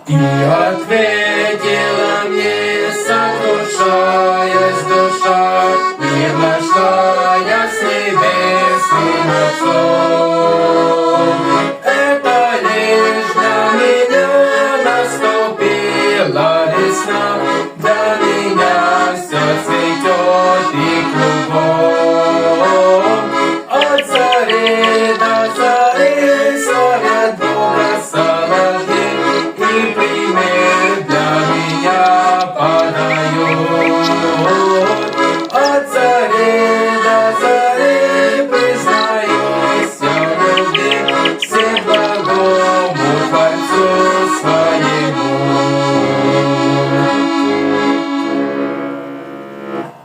И ответила мне, сокрушаясь душа, не нашла я с небесным Отцом. Это лишь для меня наступила весна, для меня все цветет и кругом. От зари до зари славят Бога соловьи, и пример для меня подают. От зари до зари признаюсь я в любви всеблагому Творцу своему.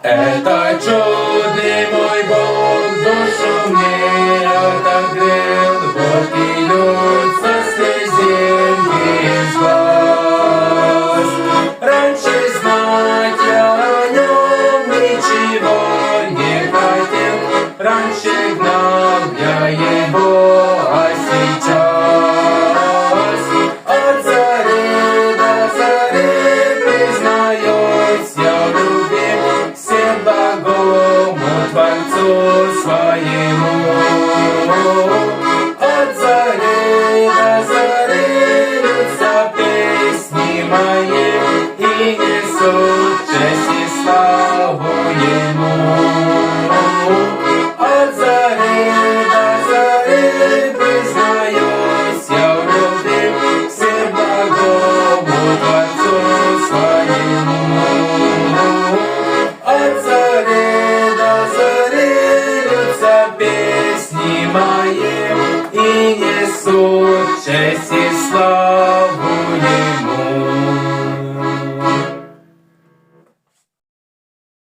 Это чудный мой Бог душу мне отогрел, вот и льются слезинки из глаз. Раньше знать я о нем ничего не хотел, раньше гнал я его, а сейчас от зари до зари признаюсь я в любви всеблагому Творцу своему. От зари до зари льются песни мои и несут честь и славу Ему. От зари до зари признаюсь я в любви всеблагому Творцу своему.